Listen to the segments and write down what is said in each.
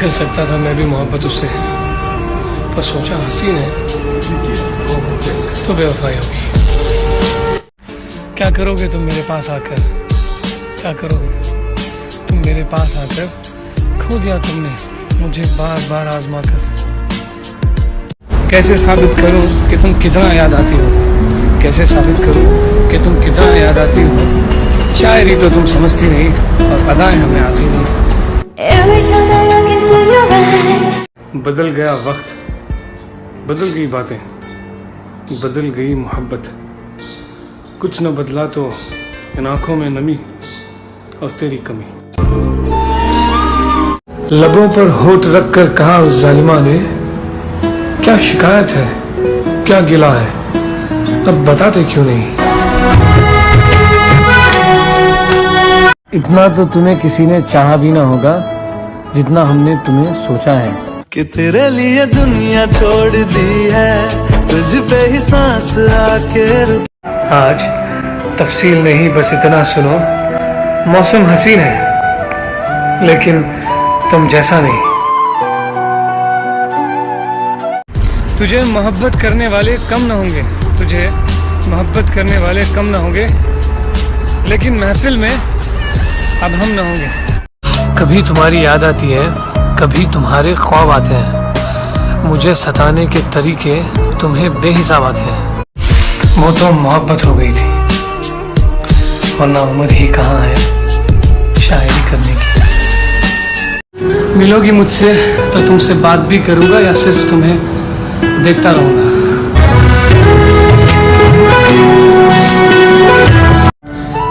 कर सकता था मैं भी मोहब्बत उससे, पर सोचा हसीन है तो बेवफाई होगी। क्या करोगे तुम मेरे पास आकर, क्या करोगे तुम मेरे पास आकर? खो दिया तुमने मुझे बार बार आजमा कर। कैसे साबित करूं कि तुम कितना याद आती हो, कैसे साबित करूं कि तुम कितना याद आती हो। शायरी तो तुम समझती नहीं और अदाएं हमें आती नहीं। बदल गया वक्त, बदल गई बातें, बदल गई मोहब्बत। कुछ न बदला तो इन आंखों में नमी और तेरी कमी। लबों पर होठ रखकर कहा उस जालिमा ने, क्या शिकायत है क्या गिला है, अब बताते क्यों नहीं। इतना तो तुम्हें किसी ने चाहा भी ना होगा जितना हमने तुम्हें सोचा है। कि तेरे लिए दुनिया छोड़ दी है, तुझ पे ही सांस आके। आज तफसील नहीं बस इतना सुनो, मौसम हसीन है लेकिन तुम जैसा नहीं। तुझे मोहब्बत करने वाले कम न होंगे, तुझे मोहब्बत करने वाले कम न होंगे, लेकिन महफिल में अब हम न होंगे। कभी तुम्हारी याद आती है, कभी तुम्हारे ख्वाब आते हैं, मुझे सताने के तरीके तुम्हें बेहिसाब आते हैं। वो तो मोहब्बत हो गई थी, वरना उम्र ही कहाँ है शायरी करने की। मिलोगी मुझसे तो तुमसे बात भी करूंगा या सिर्फ तुम्हें देखता रहूंगा।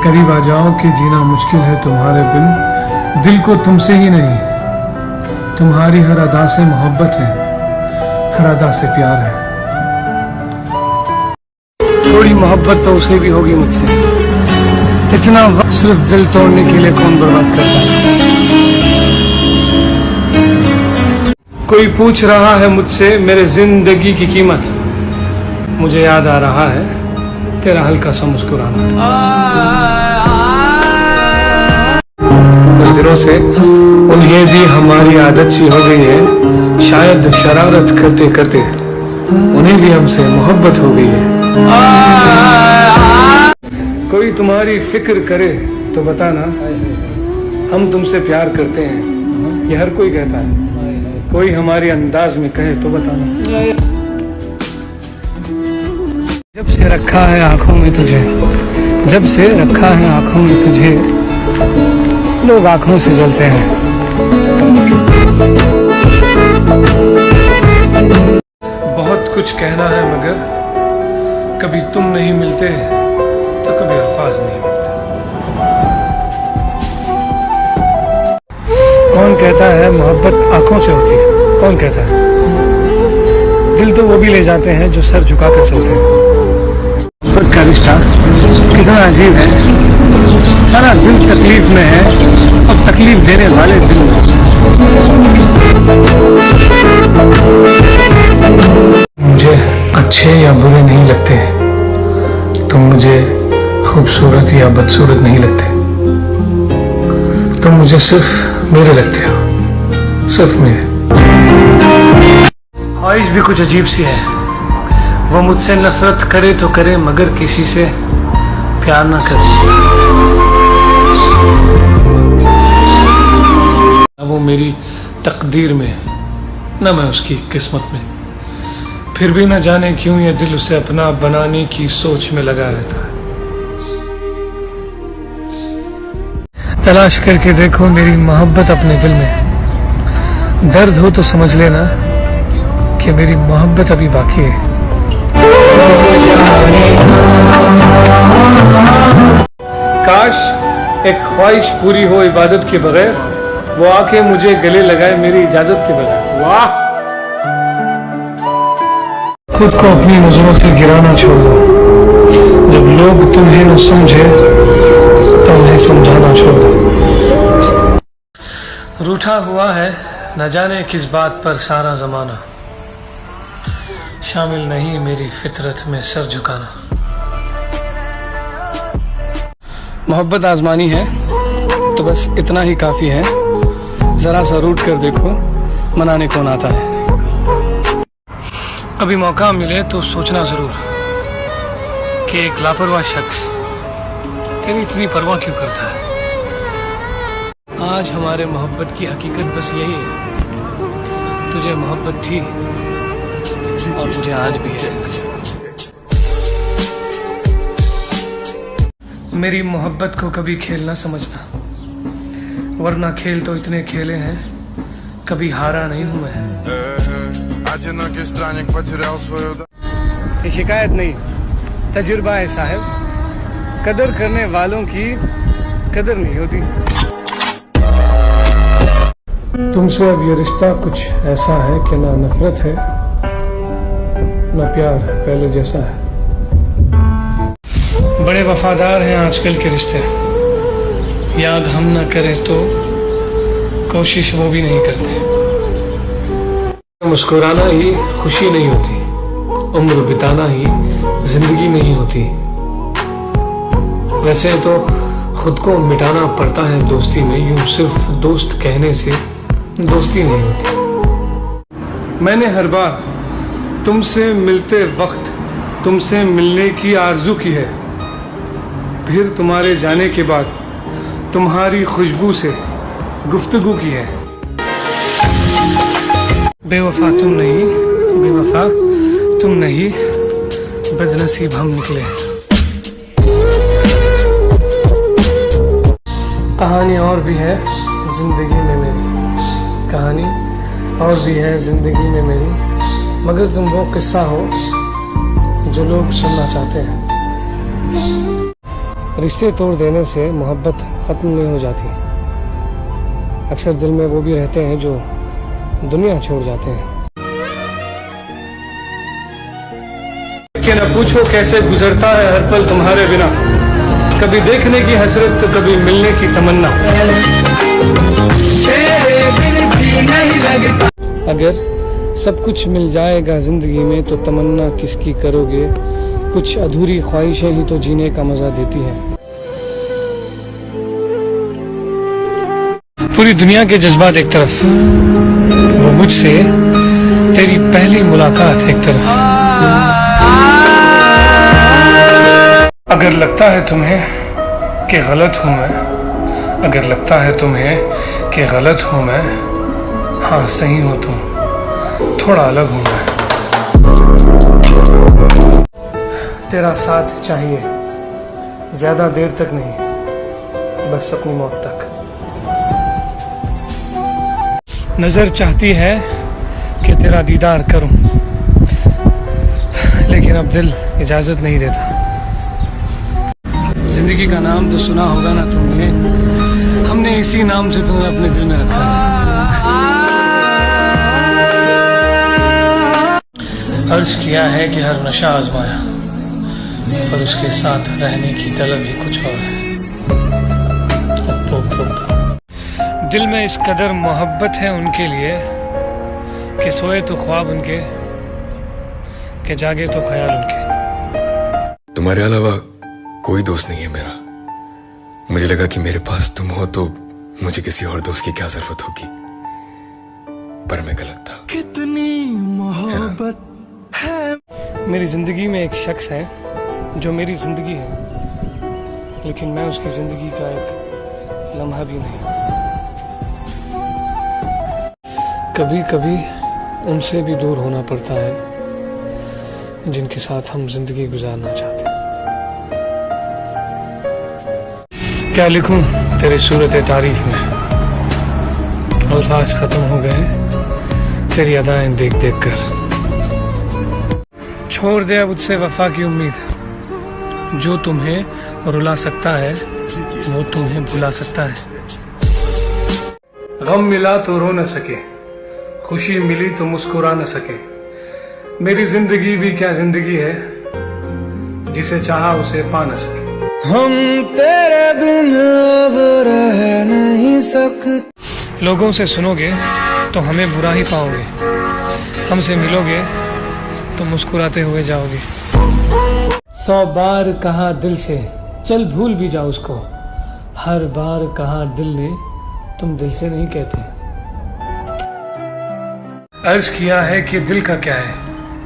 करीब आ जाओ कि जीना मुश्किल है तुम्हारे बिन, दिल को तुमसे ही नहीं तुम्हारी हर अदा से मोहब्बत है, हर अदा से प्यार है। थोड़ी मोहब्बत तो उसे भी होगी मुझसे, इतना वक्त सिर्फ दिल तोड़ने के लिए कौन बर्बाद करता है। कोई पूछ रहा है मुझसे मेरे जिंदगी की कीमत, मुझे याद आ रहा है तेरा हल्का सा मुस्कुराना। कुछ दिनों से उन्हें भी हमारी आदत सी हो गई है, शायद शरारत करते करते उन्हें भी हमसे मोहब्बत हो गई है। कोई तुम्हारी फिक्र करे तो बताना, हम तुमसे प्यार करते हैं, ये हर कोई कहता है। कोई हमारे अंदाज में कहे तो बताना। जब से रखा है आंखों में तुझे, जब से रखा है आंखों में तुझे, लोग आंखों से जलते हैं। बहुत कुछ कहना है मगर कभी तुम नहीं मिलते तो कभी अल्फाज नहीं मिलते। कौन कहता है मोहब्बत आंखों से होती है, कौन कहता है? दिल तो वो भी ले जाते हैं जो सर झुका कर चलते हैं। मोहब्बत का रिश्ता कितना अजीब है, सारा दिल तकलीफ में है और तकलीफ देने वाले दिल में। मुझे अच्छे या बुरे नहीं लगते, तुम मुझे खूबसूरत या बदसूरत नहीं लगते, तुम मुझे सिर्फ मेरे लगते हो, सिर्फ मेरे। ख्वाहिश भी कुछ अजीब सी है, वो मुझसे नफरत करे तो करे मगर किसी से प्यार ना करे। वो मेरी तकदीर में न मैं उसकी किस्मत में, फिर भी न जाने क्यों ये दिल उसे अपना बनाने की सोच में लगा रहता है। तलाश करके देखो मेरी मोहब्बत अपने दिल में, दर्द हो तो समझ लेना कि मेरी मोहब्बत अभी बाकी है। काश एक ख्वाहिश पूरी हो इबादत के बगैर, वो आके मुझे गले लगाए मेरी इजाजत के बगैर। वाह! खुद को अपनी नजरों से गिराना छोड़ दो, जब लोग तुम्हें न समझे तो उन्हें समझाना छोड़ दो। रूठा हुआ है न जाने किस बात पर सारा जमाना, शामिल नहीं मेरी फितरत में सर झुकाना। मोहब्बत आजमानी है तो बस इतना ही काफी है, जरा सा रूठ कर देखो मनाने कौन आता है। कभी मौका मिले तो सोचना जरूर कि एक लापरवाह शख्स तेरी इतनी परवाह क्यों करता है। आज हमारे मोहब्बत की हकीकत बस यही है, तुझे मोहब्बत थी और मुझे आज भी है। मेरी मोहब्बत को कभी खेल ना समझना, वरना खेल तो इतने खेले हैं, कभी हारा नहीं हूं मैं। ये शिकायत नहीं, तजुर्बा है साहब। कदर करने वालों की कदर नहीं होती। तुमसे अब ये रिश्ता कुछ ऐसा है कि ना नफरत है ना प्यार पहले जैसा है। बड़े वफादार हैं आजकल के रिश्ते, याद हम ना करें तो कोशिश वो भी नहीं करते। मुस्कुराना ही खुशी नहीं होती, उम्र बिताना ही जिंदगी नहीं होती। वैसे तो खुद को मिटाना पड़ता है दोस्ती में, यूं सिर्फ दोस्त कहने से दोस्ती नहीं होती। मैंने हर बार तुमसे मिलते वक्त तुमसे मिलने की आरजू की है, फिर तुम्हारे जाने के बाद तुम्हारी खुशबू से गुफ्तगू की है। बेवफा तुम नहीं, बेवफा तुम नहीं, बदनसीब हम निकले। कहानी और भी है जिंदगी में मेरी, कहानी और भी है जिंदगी में मेरी, मगर तुम वो किस्सा हो जो लोग सुनना चाहते हैं। रिश्ते तोड़ देने से मोहब्बत खत्म नहीं हो जाती, अक्सर दिल में वो भी रहते हैं जो दुनिया छोड़ जाते हैं। कि न पूछो कैसे गुजरता है हर पल तुम्हारे बिना, कभी देखने की हसरत तो कभी मिलने की तमन्ना। अगर सब कुछ मिल जाएगा जिंदगी में तो तमन्ना किसकी करोगे, कुछ अधूरी ख्वाहिशें ही तो जीने का मजा देती है। पूरी दुनिया के जज्बात एक तरफ, वो मुझसे तेरी पहली मुलाकात एक तरफ। अगर लगता है तुम्हें कि गलत हूं मैं, अगर लगता है तुम्हें कि गलत हूं मैं, हाँ सही हो तुम, थोड़ा अलग हूं मैं। तेरा साथ चाहिए, ज्यादा देर तक नहीं, बस अपनी मौत तक। नजर चाहती है कि तेरा दीदार करूं, लेकिन अब दिल इजाजत नहीं देता। जिंदगी का नाम तो सुना होगा ना तुमने, हमने इसी नाम से तुम्हें अपने दिल में रखा है। अर्ज किया है कि हर नशा आजमाया, पर उसके साथ रहने की तलब ही कुछ और है। दिल में इस कदर मोहब्बत है उनके लिए कि सोए तो ख्वाब उनके, कि जागे तो ख्याल उनके। तुम्हारे अलावा कोई दोस्त नहीं है मेरा। मुझे लगा कि मेरे पास तुम हो तो मुझे किसी और दोस्त की क्या जरूरत होगी, पर मैं गलत था। कितनी मोहब्बत है। मेरी जिंदगी में एक शख्स है जो मेरी जिंदगी है, लेकिन मैं उसकी जिंदगी का एक लम्हा भी नहीं। कभी कभी उनसे भी दूर होना पड़ता है जिनके साथ हम जिंदगी गुजारना चाहते हैं। क्या लिखूं तेरी सूरत तारीफ में, अल्फाज खत्म हो गए तेरी अदाएं देख देख कर। छोड़ दे अब उससे वफा की उम्मीद, जो तुम्हें रुला सकता है वो तुम्हें भुला सकता है। गम मिला तो रो न सके, खुशी मिली तो मुस्कुरा न सके। मेरी जिंदगी भी क्या जिंदगी है, जिसे चाहा उसे पा न सके। हम तेरे बिन अब रह नहीं सकते। लोगों से सुनोगे तो हमें बुरा ही पाओगे, हमसे मिलोगे तो मुस्कुराते हुए जाओगे। 100 बार कहा दिल से चल भूल भी जाओ उसको, हर बार कहा दिल ने तुम दिल से नहीं कहते। अर्ज किया है कि दिल का क्या है,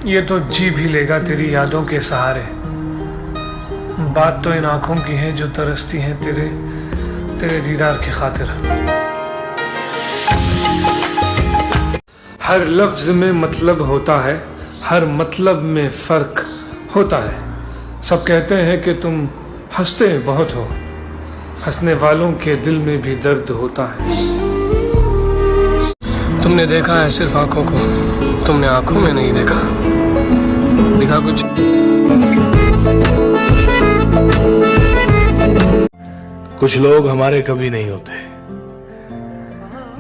ये तो जी भी लेगा तेरी यादों के सहारे। बात तो इन आंखों की है जो तरसती हैं तेरे तेरे दीदार की खातिर। हर लफ्ज में मतलब होता है, हर मतलब में फर्क होता है। सब कहते हैं कि तुम हंसते बहुत हो, हंसने वालों के दिल में भी दर्द होता है। तुमने देखा है सिर्फ आंखों को, तुमने आंखों में नहीं देखा, दिखा कुछ। कुछ लोग हमारे कभी नहीं होते,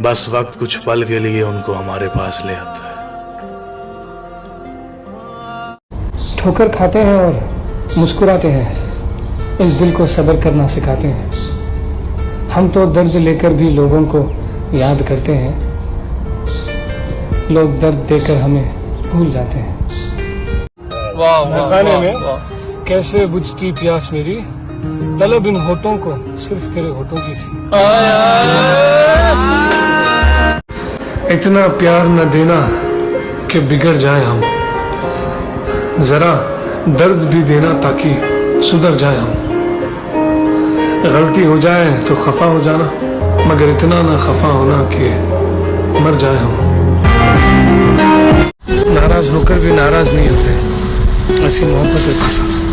बस वक्त कुछ पल के लिए उनको हमारे पास ले आता है। ठोकर खाते हैं और मुस्कुराते हैं, इस दिल को सब्र करना सिखाते हैं। हम तो दर्द लेकर भी लोगों को याद करते हैं, लोग दर्द देकर हमें भूल जाते हैं। खाने में कैसे बुझती प्यास मेरी, तलब इन होठों को सिर्फ तेरे होठों की थी। इतना प्यार न देना कि बिगड़ जाए हम, जरा दर्द भी देना ताकि सुधर जाए हम। गलती हो जाए तो खफा हो जाना, मगर इतना ना खफा होना कि मर जाए हम। नाराज होकर भी नाराज नहीं होते, ऐसी मोहब्बत है तुझसे।